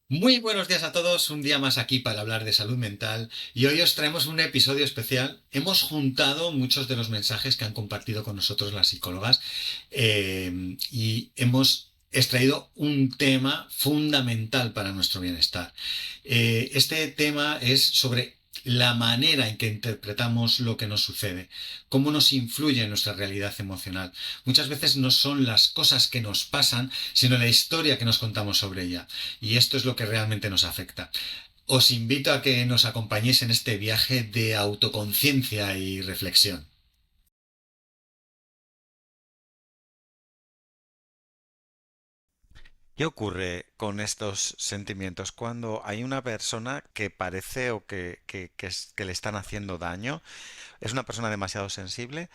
Muy buenos días a todos, un día más aquí para hablar de salud mental y hoy os traemos un episodio especial. Hemos juntado muchos de los mensajes que han compartido con nosotros las psicólogas y hemos extraído un tema fundamental para nuestro bienestar. Este tema es sobre la manera en que interpretamos lo que nos sucede, cómo nos influye en nuestra realidad emocional. Muchas veces no son las cosas que nos pasan, sino la historia que nos contamos sobre ella. Y esto es lo que realmente nos afecta. Os invito a que nos acompañéis en este viaje de autoconciencia y reflexión. ¿Qué ocurre con estos sentimientos cuando hay una persona que parece o que le están haciendo daño? ¿Es una persona demasiado sensible?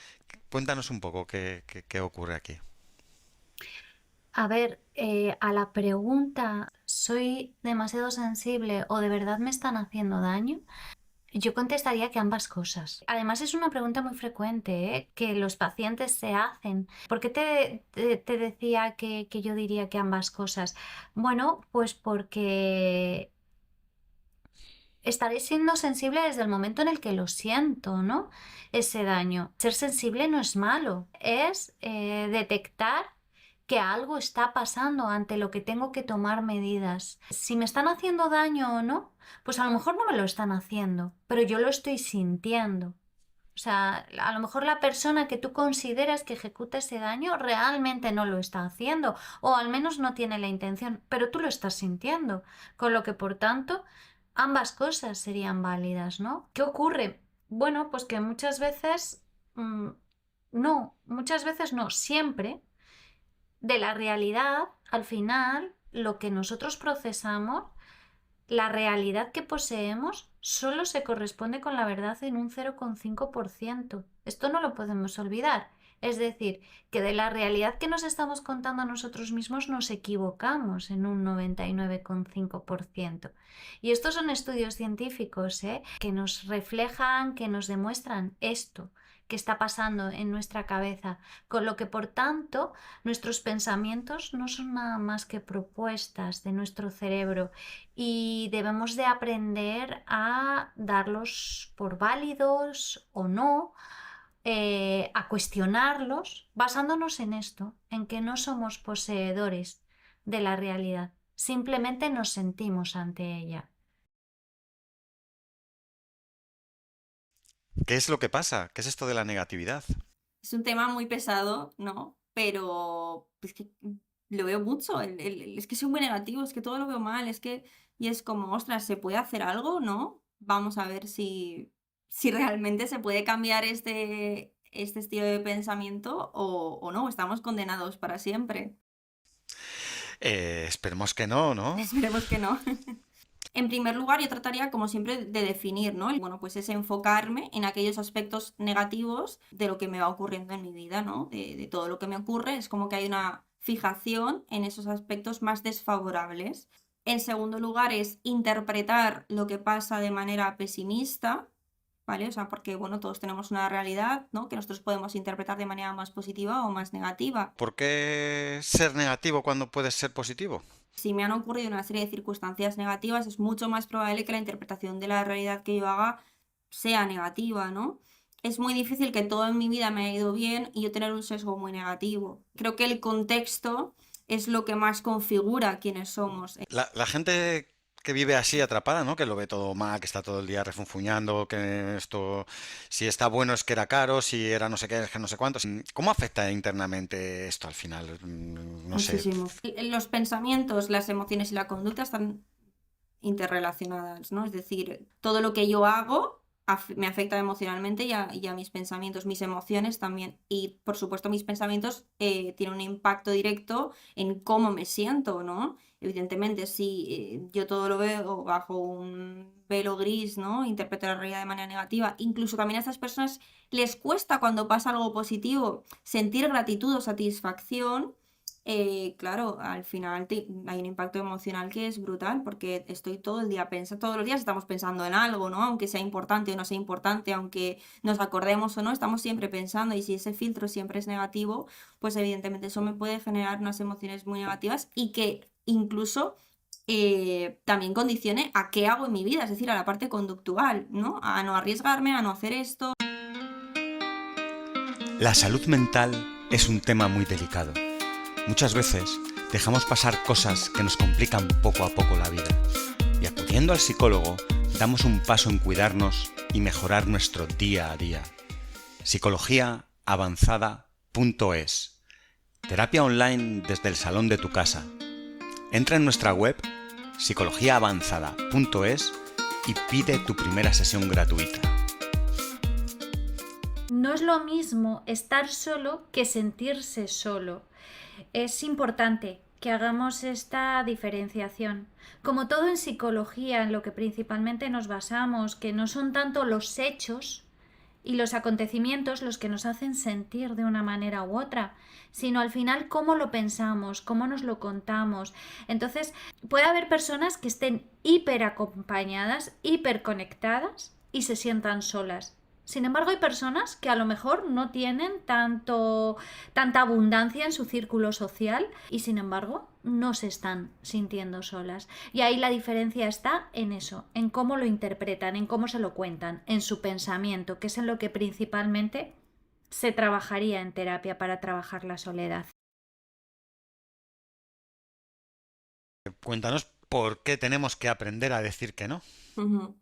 Cuéntanos un poco qué ocurre aquí. A ver, a la pregunta, ¿soy demasiado sensible o de verdad me están haciendo daño? Yo contestaría que ambas cosas. Además, es una pregunta muy frecuente, que los pacientes se hacen. ¿Por qué te decía que yo diría que ambas cosas? Bueno, pues porque estaré siendo sensible desde el momento en el que lo siento, ¿no? Ese daño. Ser sensible no es malo, es detectar que algo está pasando ante lo que tengo que tomar medidas. Si me están haciendo daño o no, pues a lo mejor no me lo están haciendo, pero yo lo estoy sintiendo. O sea, a lo mejor la persona que tú consideras que ejecuta ese daño realmente no lo está haciendo, o al menos no tiene la intención, pero tú lo estás sintiendo. Con lo que, por tanto, ambas cosas serían válidas, ¿no? ¿Qué ocurre? Bueno, pues que muchas veces, mm, muchas veces no, siempre de la realidad, al final, lo que nosotros procesamos, la realidad que poseemos solo se corresponde con la verdad en un 0,5%. Esto no lo podemos olvidar. Es decir, que de la realidad que nos estamos contando a nosotros mismos nos equivocamos en un 99,5%. Y estos son estudios científicos, que nos reflejan, que nos demuestran esto que está pasando en nuestra cabeza, con lo que por tanto nuestros pensamientos no son nada más que propuestas de nuestro cerebro y debemos de aprender a darlos por válidos o no, a cuestionarlos, basándonos en esto, en que no somos poseedores de la realidad, simplemente nos sentimos ante ella. ¿Qué es lo que pasa? ¿Qué es esto de la negatividad? Es un tema muy pesado, ¿no? Pero es que lo veo mucho. Es que soy muy negativo, es que todo lo veo mal, es que. Y es como, ostras, ¿se puede hacer algo? ¿No? Vamos a ver si realmente se puede cambiar este estilo de pensamiento o no, estamos condenados para siempre. Esperemos que no, ¿no? Esperemos que no. En primer lugar, yo trataría, como siempre, de definir, ¿no? Bueno, pues es enfocarme en aquellos aspectos negativos de lo que me va ocurriendo en mi vida, ¿no? De todo lo que me ocurre, es como que hay una fijación en esos aspectos más desfavorables. En segundo lugar, es interpretar lo que pasa de manera pesimista, ¿vale? O sea, porque, bueno, todos tenemos una realidad, ¿no? Que nosotros podemos interpretar de manera más positiva o más negativa. ¿Por qué ser negativo cuando puedes ser positivo? Si me han ocurrido una serie de circunstancias negativas, es mucho más probable que la interpretación de la realidad que yo haga sea negativa, ¿no? Es muy difícil que todo en mi vida me haya ido bien y yo tener un sesgo muy negativo. Creo que el contexto es lo que más configura quiénes somos. La gente que vive así atrapada, ¿no? Que lo ve todo mal, que está todo el día refunfuñando, que esto, si está bueno es que era caro, si era no sé qué, es que no sé cuántos. ¿Cómo afecta internamente esto al final? No sé. Muchísimo. Los pensamientos, las emociones y la conducta están interrelacionadas, ¿no? Es decir, todo lo que yo hago me afecta emocionalmente y a mis pensamientos, mis emociones también. Y por supuesto mis pensamientos tienen un impacto directo en cómo me siento, ¿no? Evidentemente, si yo todo lo veo bajo un velo gris, ¿no? Interpreto la realidad de manera negativa. Incluso también a estas personas les cuesta cuando pasa algo positivo sentir gratitud o satisfacción. Claro, al final hay un impacto emocional que es brutal porque estoy todo el día pensando, todos los días estamos pensando en algo, ¿no? Aunque sea importante o no sea importante, aunque nos acordemos o no, estamos siempre pensando y si ese filtro siempre es negativo, pues evidentemente eso me puede generar unas emociones muy negativas y que incluso también condicione a qué hago en mi vida, es decir, a la parte conductual, ¿no? A no arriesgarme, a no hacer esto. La salud mental es un tema muy delicado. Muchas veces dejamos pasar cosas que nos complican poco a poco la vida. Y acudiendo al psicólogo, damos un paso en cuidarnos y mejorar nuestro día a día. Psicologiaavanzada.es. Terapia online desde el salón de tu casa. Entra en nuestra web psicologiaavanzada.es y pide tu primera sesión gratuita. No es lo mismo estar solo que sentirse solo. Es importante que hagamos esta diferenciación. Como todo en psicología, en lo que principalmente nos basamos, que no son tanto los hechos y los acontecimientos los que nos hacen sentir de una manera u otra, sino al final cómo lo pensamos, cómo nos lo contamos. Entonces, puede haber personas que estén hiper acompañadas, hiper conectadas y se sientan solas. Sin embargo, hay personas que a lo mejor no tienen tanta abundancia en su círculo social y sin embargo no se están sintiendo solas. Y ahí la diferencia está en eso, en cómo lo interpretan, en cómo se lo cuentan, en su pensamiento, que es en lo que principalmente se trabajaría en terapia para trabajar la soledad. Cuéntanos por qué tenemos que aprender a decir que no. Ujú.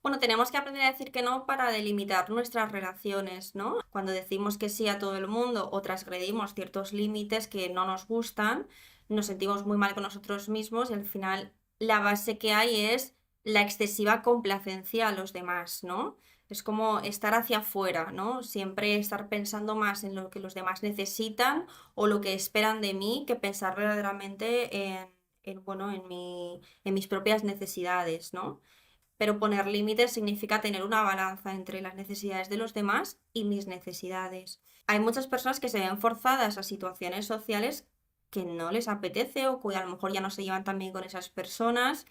Bueno, tenemos que aprender a decir que no para delimitar nuestras relaciones, ¿no? Cuando decimos que sí a todo el mundo o transgredimos ciertos límites que no nos gustan, nos sentimos muy mal con nosotros mismos y al final la base que hay es la excesiva complacencia a los demás, ¿no? Es como estar hacia afuera, ¿no? Siempre estar pensando más en lo que los demás necesitan o lo que esperan de mí que pensar verdaderamente bueno, en mis propias necesidades, ¿no? Pero poner límites significa tener una balanza entre las necesidades de los demás y mis necesidades. Hay muchas personas que se ven forzadas a situaciones sociales que no les apetece o que a lo mejor ya no se llevan tan bien con esas personas.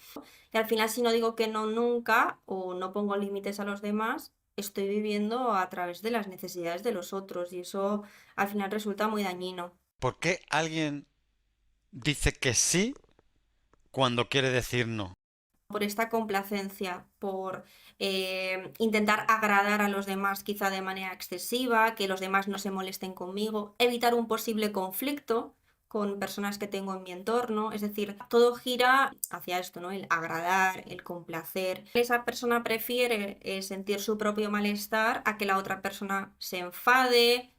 Y al final, si no digo que no nunca o no pongo límites a los demás, estoy viviendo a través de las necesidades de los otros y eso al final resulta muy dañino. ¿Por qué alguien dice que sí cuando quiere decir no? Por esta complacencia, por intentar agradar a los demás quizá de manera excesiva, que los demás no se molesten conmigo, evitar un posible conflicto con personas que tengo en mi entorno, es decir, todo gira hacia esto, ¿no? El agradar, el complacer. Esa persona prefiere sentir su propio malestar a que la otra persona se enfade,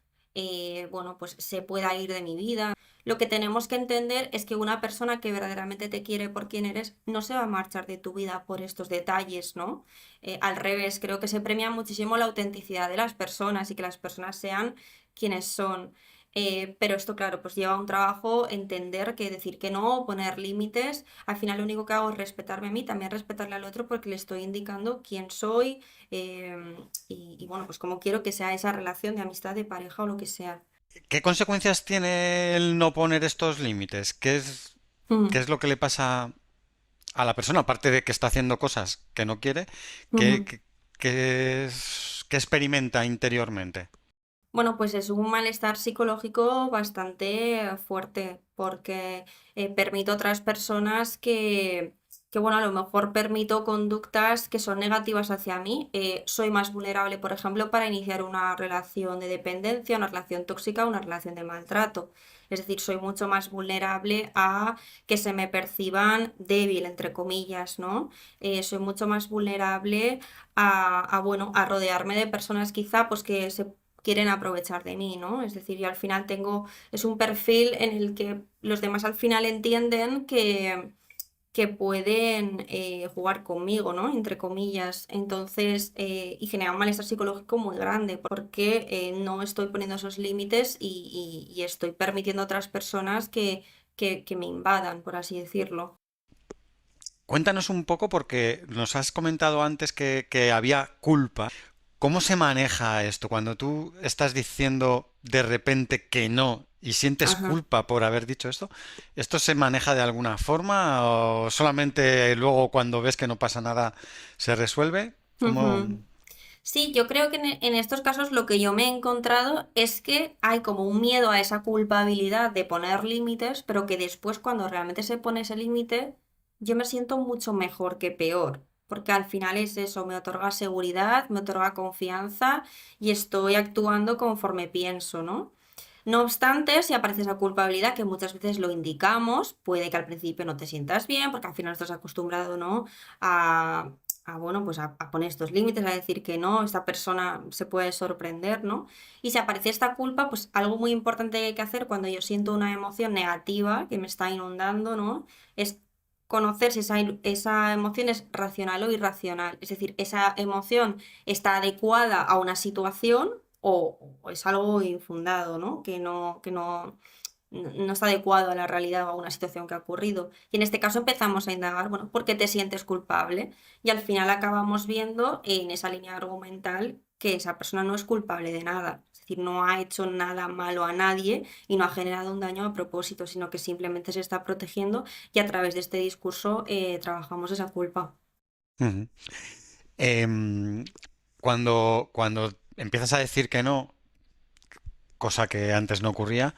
bueno, pues se pueda ir de mi vida. Lo que tenemos que entender es que una persona que verdaderamente te quiere por quien eres no se va a marchar de tu vida por estos detalles, ¿no? Al revés, creo que se premia muchísimo la autenticidad de las personas y que las personas sean quienes son. Pero esto, claro, pues lleva un trabajo entender que decir que no, poner límites, al final lo único que hago es respetarme a mí, también respetarle al otro porque le estoy indicando quién soy y bueno, pues cómo quiero que sea esa relación de amistad, de pareja o lo que sea. ¿Qué consecuencias tiene el no poner estos límites? ¿Qué Mm, es lo que le pasa a la persona? Aparte de que está haciendo cosas que no quiere, ¿qué, ujú. qué- qué experimenta interiormente? Bueno, pues es un malestar psicológico bastante fuerte porque permito a otras personas bueno, a lo mejor permito conductas que son negativas hacia mí. Soy más vulnerable, por ejemplo, para iniciar una relación de dependencia, una relación tóxica, una relación de maltrato. Es decir, soy mucho más vulnerable a que se me perciban débil, entre comillas, ¿no? Soy mucho más vulnerable bueno, a rodearme de personas quizá pues que se quieren aprovechar de mí, ¿no? Es decir, yo al final es un perfil en el que los demás al final entienden que pueden jugar conmigo, ¿no? Entre comillas. Entonces, y genera un malestar psicológico muy grande porque no estoy poniendo esos límites y estoy permitiendo a otras personas que me invadan, por así decirlo. Cuéntanos un poco porque nos has comentado antes que había culpa. ¿Cómo se maneja esto cuando tú estás diciendo de repente que no y sientes Ajá. culpa por haber dicho esto? ¿Esto se maneja de alguna forma o solamente luego cuando ves que no pasa nada se resuelve? ¿Cómo? Ujú. Sí, yo creo que en estos casos lo que yo me he encontrado es que hay como un miedo a esa culpabilidad de poner límites, pero que después cuando realmente se pone ese límite, yo me siento mucho mejor que peor, porque al final es eso, me otorga seguridad, me otorga confianza y estoy actuando conforme pienso, ¿no? No obstante, si aparece esa culpabilidad, que muchas veces lo indicamos, puede que al principio no te sientas bien, porque al final estás acostumbrado, ¿no? a, bueno, pues a poner estos límites, a decir que no, esta persona se puede sorprender, ¿no? Y si aparece esta culpa, pues algo muy importante que hay que hacer cuando yo siento una emoción negativa que me está inundando, ¿no? Es conocer si esa emoción es racional o irracional. Es decir, esa emoción está adecuada a una situación o es algo infundado, ¿no? Que no está adecuado a la realidad o a una situación que ha ocurrido. Y en este caso empezamos a indagar, bueno, ¿por qué te sientes culpable? Y al final acabamos viendo en esa línea argumental que esa persona no es culpable de nada. Es decir, no ha hecho nada malo a nadie y no ha generado un daño a propósito, sino que simplemente se está protegiendo y a través de este discurso trabajamos esa culpa. Ujú. Em, cuando empiezas a decir que no, cosa que antes no ocurría,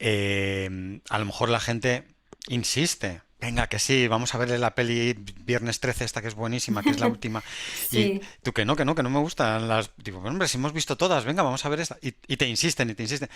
a lo mejor la gente insiste. Venga, que sí, vamos a ver la peli Viernes 13 esta que es buenísima, que es la última. Y Sí. tú que no me gustan las... Digo, "Bueno, hombre, si hemos visto todas, venga, vamos a ver esta". Y te insisten y te insisten.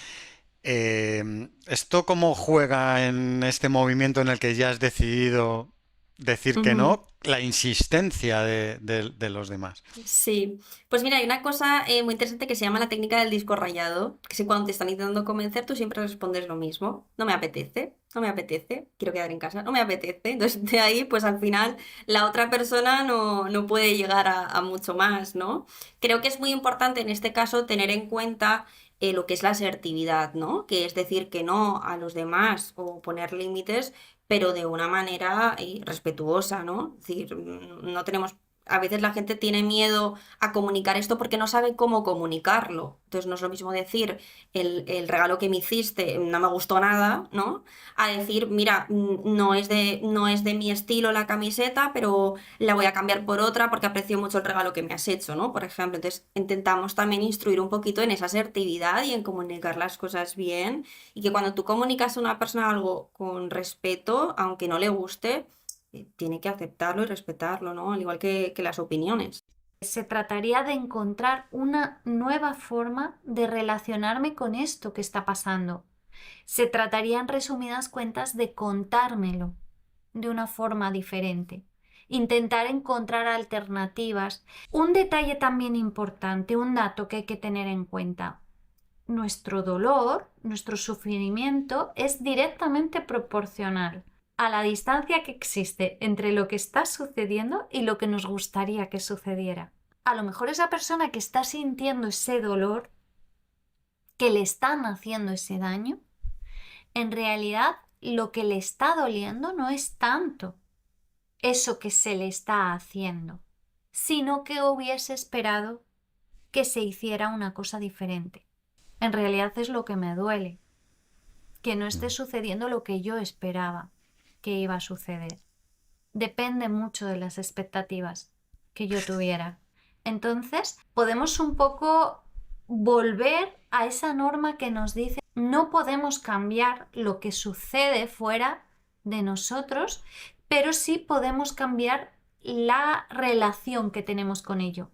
¿Esto cómo juega en este movimiento en el que ya has decidido decir que Ujú. no? La insistencia de los demás. Sí, pues mira, hay una cosa muy interesante que se llama la técnica del disco rayado, que es que cuando te están intentando convencer, tú siempre respondes lo mismo. No me apetece, no me apetece, quiero quedar en casa, no me apetece. Entonces de ahí, pues al final la otra persona no puede llegar a mucho más, ¿no? Creo que es muy importante en este caso tener en cuenta lo que es la asertividad, ¿no? Que es decir que no a los demás o poner límites, pero de una manera respetuosa, ¿no? Es decir, no tenemos a veces la gente tiene miedo a comunicar esto porque no sabe cómo comunicarlo. Entonces no es lo mismo decir el regalo que me hiciste no me gustó nada, ¿no? A decir, mira, no es de mi estilo la camiseta, pero la voy a cambiar por otra porque aprecio mucho el regalo que me has hecho, ¿no? Por ejemplo, entonces intentamos también instruir un poquito en esa asertividad y en comunicar las cosas bien y que cuando tú comunicas a una persona algo con respeto, aunque no le guste, tiene que aceptarlo y respetarlo, ¿no? Al igual que las opiniones. Se trataría de encontrar una nueva forma de relacionarme con esto que está pasando. Se trataría, en resumidas cuentas, de contármelo de una forma diferente. Intentar encontrar alternativas. Un detalle también importante, un dato que hay que tener en cuenta. Nuestro dolor, nuestro sufrimiento es directamente proporcional a la distancia que existe entre lo que está sucediendo y lo que nos gustaría que sucediera. A lo mejor esa persona que está sintiendo ese dolor, que le están haciendo ese daño, en realidad lo que le está doliendo no es tanto eso que se le está haciendo, sino que hubiese esperado que se hiciera una cosa diferente. En realidad es lo que me duele, que no esté sucediendo lo que yo esperaba que iba a suceder. Depende mucho de las expectativas que yo tuviera. Entonces, podemos un poco volver a esa norma que nos dice no podemos cambiar lo que sucede fuera de nosotros, pero sí podemos cambiar la relación que tenemos con ello.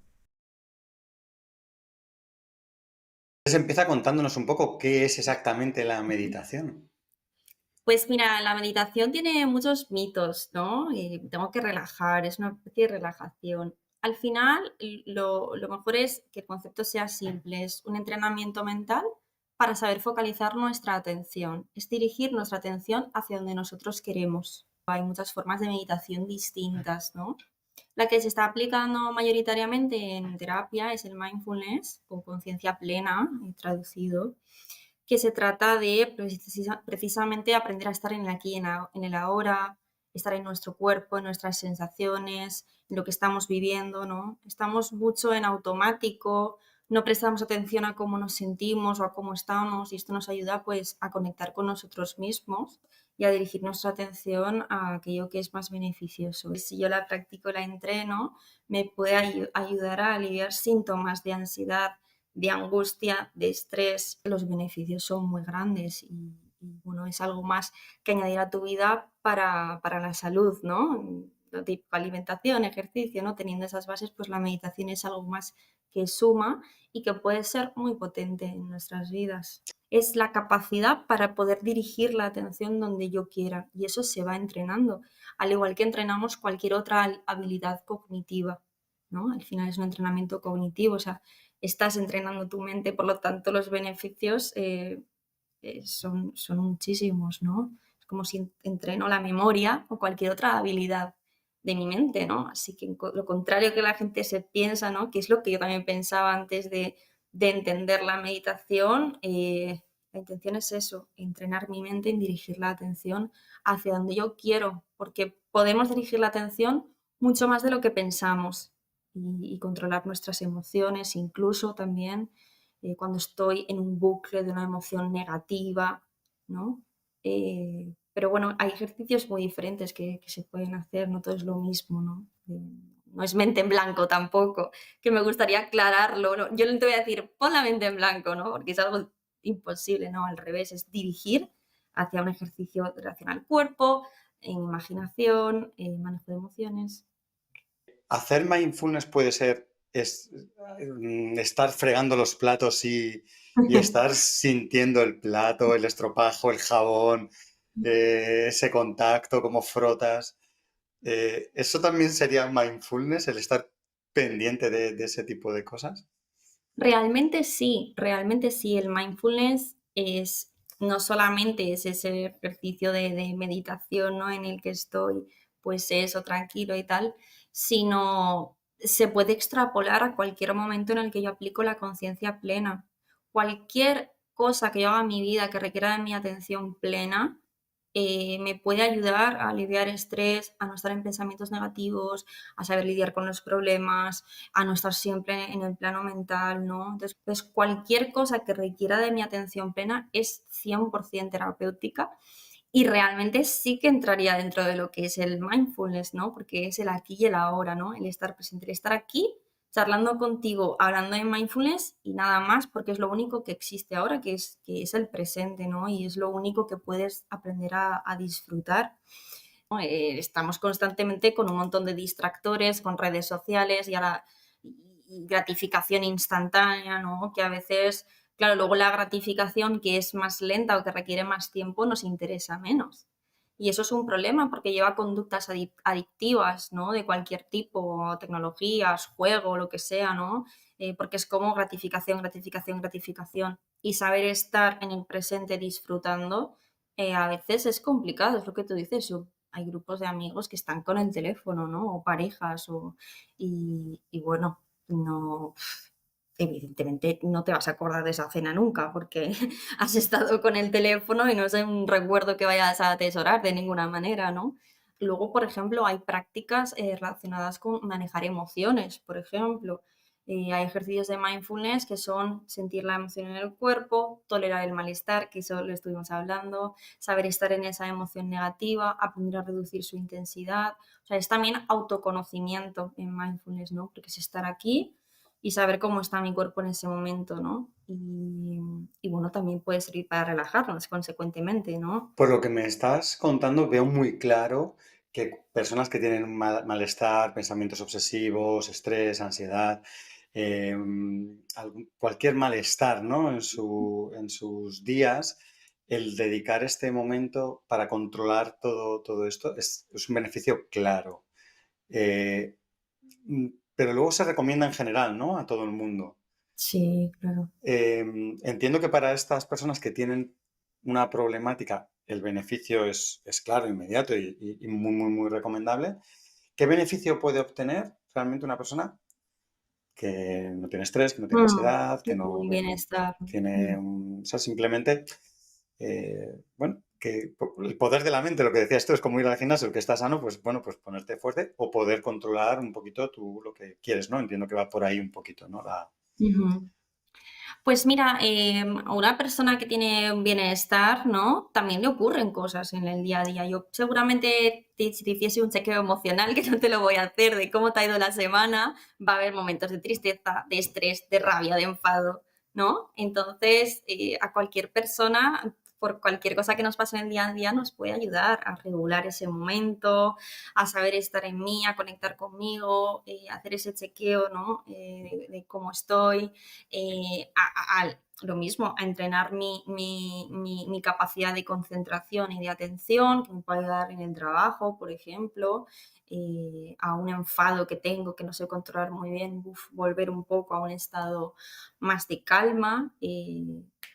Entonces empieza contándonos un poco qué es exactamente la meditación. Pues mira, la meditación tiene muchos mitos, ¿no? Y tengo que relajar, es una especie de relajación. Al final, lo mejor es que el concepto sea simple, es un entrenamiento mental para saber focalizar nuestra atención, es dirigir nuestra atención hacia donde nosotros queremos. Hay muchas formas de meditación distintas, ¿no? La que se está aplicando mayoritariamente en terapia es el mindfulness o conciencia plena, traducido, que se trata de precisamente aprender a estar en el aquí, en el ahora, estar en nuestro cuerpo, en nuestras sensaciones, en lo que estamos viviendo, ¿no? Estamos mucho en automático, no prestamos atención a cómo nos sentimos o a cómo estamos y esto nos ayuda pues a conectar con nosotros mismos y a dirigir nuestra atención a aquello que es más beneficioso. Si yo la practico, la entreno, me puede ayudar a aliviar síntomas de ansiedad, de angustia, de estrés. Los beneficios son muy grandes y bueno, es algo más que añadir a tu vida para la salud, ¿no? Lo típico, alimentación, ejercicio, ¿no? Teniendo esas bases, pues la meditación es algo más que suma y que puede ser muy potente en nuestras vidas. Es la capacidad para poder dirigir la atención donde yo quiera y eso se va entrenando, al igual que entrenamos cualquier otra habilidad cognitiva, ¿no? Al final es un entrenamiento cognitivo, o sea, estás entrenando tu mente, por lo tanto los beneficios son muchísimos, ¿no? Es como si entreno la memoria o cualquier otra habilidad de mi mente, ¿no? Así que lo contrario que la gente se piensa, ¿no? Que es lo que yo también pensaba antes de entender la meditación, la intención es eso, entrenar mi mente en dirigir la atención hacia donde yo quiero, porque podemos dirigir la atención mucho más de lo que pensamos y controlar nuestras emociones incluso también cuando estoy en un bucle de una emoción negativa, ¿no? Pero bueno, hay ejercicios muy diferentes que se pueden hacer, no todo es lo mismo, ¿no? No es mente en blanco tampoco, que me gustaría aclararlo, ¿no? Yo no te voy a decir, pon la mente en blanco, ¿no? Porque es algo imposible, ¿no? Al revés, es dirigir hacia un ejercicio de relación al cuerpo, en imaginación, en manejo de emociones. Hacer mindfulness puede ser estar fregando los platos y estar sintiendo el plato, el estropajo, el jabón, ese contacto, cómo frotas. ¿Eso también sería mindfulness, el estar pendiente de ese tipo de cosas? Realmente sí. El mindfulness no solamente es ese ejercicio de meditación, ¿no? En el que estoy, pues eso, tranquilo y tal, sino se puede extrapolar a cualquier momento en el que yo aplico la conciencia plena. Cualquier cosa que yo haga en mi vida que requiera de mi atención plena, me puede ayudar a aliviar estrés, a no estar en pensamientos negativos, a saber lidiar con los problemas, a no estar siempre en el plano mental, ¿no? Entonces, pues cualquier cosa que requiera de mi atención plena es 100% terapéutica y realmente sí que entraría dentro de lo que es el mindfulness, ¿no? Porque es el aquí y el ahora, ¿no? El estar presente, el estar aquí charlando contigo, hablando de mindfulness y nada más, porque es lo único que existe ahora, que es el presente, ¿no? Y es lo único que puedes aprender a disfrutar. ¿No? Estamos constantemente con un montón de distractores, con redes sociales y ahora y gratificación instantánea, ¿no? Que a veces, claro, luego la gratificación que es más lenta o que requiere más tiempo nos interesa menos. Y eso es un problema porque lleva a conductas adictivas, ¿no? De cualquier tipo, tecnologías, juego, lo que sea, ¿no? Porque es como gratificación, gratificación, gratificación. Y saber estar en el presente disfrutando, a veces es complicado, es lo que tú dices. Hay grupos de amigos que están con el teléfono, ¿no? O parejas, y bueno, no, evidentemente no te vas a acordar de esa cena nunca porque has estado con el teléfono y no es un recuerdo que vayas a atesorar de ninguna manera, ¿no? Luego, por ejemplo, hay prácticas relacionadas con manejar emociones, por ejemplo. Hay ejercicios de mindfulness que son sentir la emoción en el cuerpo, tolerar el malestar, que eso lo estuvimos hablando, saber estar en esa emoción negativa, aprender a reducir su intensidad. O sea, es también autoconocimiento en mindfulness, ¿no? Porque es estar aquí y saber cómo está mi cuerpo en ese momento, ¿no? Y bueno, también puede servir para relajarnos consecuentemente, ¿no? Por lo que me estás contando, veo muy claro que personas que tienen malestar, pensamientos obsesivos, estrés, ansiedad, cualquier malestar, ¿no? En sus días, el dedicar este momento para controlar todo esto es un beneficio claro. Eh, pero luego se recomienda en general, ¿no? A todo el mundo. Sí, claro. Entiendo que para estas personas que tienen una problemática, el beneficio es claro, inmediato y muy, muy, muy recomendable. ¿Qué beneficio puede obtener realmente una persona que no tiene estrés, que no tiene ansiedad, que no Un bienestar. tiene, o sea, simplemente, bueno, que el poder de la mente, lo que decías tú, es como ir al gimnasio, el que está sano, pues bueno, pues ponerte fuerte o poder controlar un poquito tú lo que quieres, ¿no? Entiendo que va por ahí un poquito, ¿no? Ujú. Pues mira, a una persona que tiene un bienestar, ¿no? También le ocurren cosas en el día a día. Yo seguramente si te hiciese un chequeo emocional, que no te lo voy a hacer, de cómo te ha ido la semana, va a haber momentos de tristeza, de estrés, de rabia, de enfado, ¿no? Entonces, a cualquier persona por cualquier cosa que nos pase en el día a día, nos puede ayudar a regular ese momento, a saber estar en mí, a conectar conmigo, hacer ese chequeo, ¿no? De cómo estoy, lo mismo, a entrenar mi capacidad de concentración y de atención, que me puede ayudar en el trabajo, por ejemplo, a un enfado que tengo que no sé controlar muy bien, volver un poco a un estado más de calma.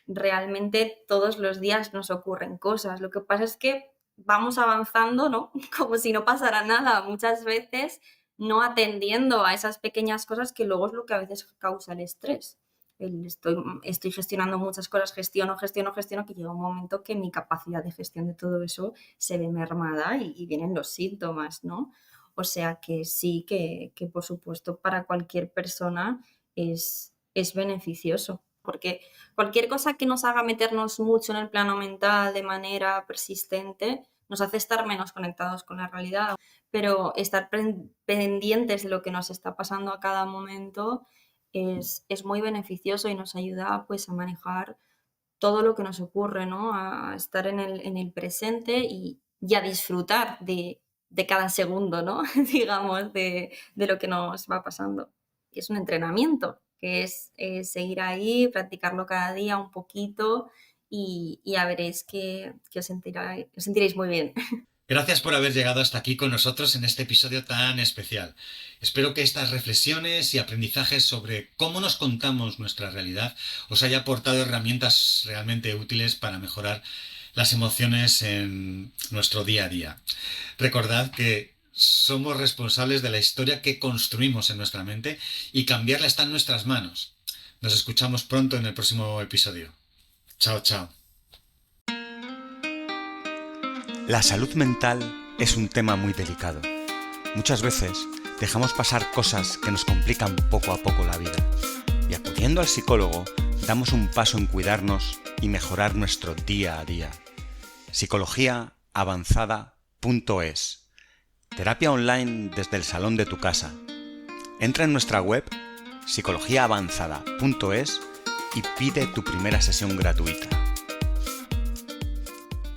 Realmente todos los días nos ocurren cosas. Lo que pasa es que vamos avanzando, ¿no? Como si no pasara nada, muchas veces no atendiendo a esas pequeñas cosas que luego es lo que a veces causa el estrés. Estoy gestionando muchas cosas, gestiono, que llega un momento que mi capacidad de gestión de todo eso se ve mermada y vienen los síntomas, ¿no? O sea que sí, que por supuesto para cualquier persona es beneficioso, porque cualquier cosa que nos haga meternos mucho en el plano mental de manera persistente nos hace estar menos conectados con la realidad, pero estar pendientes de lo que nos está pasando a cada momento es muy beneficioso y nos ayuda pues a manejar todo lo que nos ocurre, ¿no? A estar en el presente y a disfrutar de cada segundo, ¿no? Digamos, de lo que nos va pasando. Es un entrenamiento, que es seguir ahí, practicarlo cada día un poquito y ya veréis que os sentiréis muy bien. Gracias por haber llegado hasta aquí con nosotros en este episodio tan especial. Espero que estas reflexiones y aprendizajes sobre cómo nos contamos nuestra realidad os haya aportado herramientas realmente útiles para mejorar las emociones en nuestro día a día. Recordad que somos responsables de la historia que construimos en nuestra mente y cambiarla está en nuestras manos. Nos escuchamos pronto en el próximo episodio. Chao, chao. La salud mental es un tema muy delicado. Muchas veces dejamos pasar cosas que nos complican poco a poco la vida. Y acudiendo al psicólogo, damos un paso en cuidarnos y mejorar nuestro día a día. psicologiaavanzada.es. Terapia online desde el salón de tu casa. Entra en nuestra web psicologiaavanzada.es y pide tu primera sesión gratuita.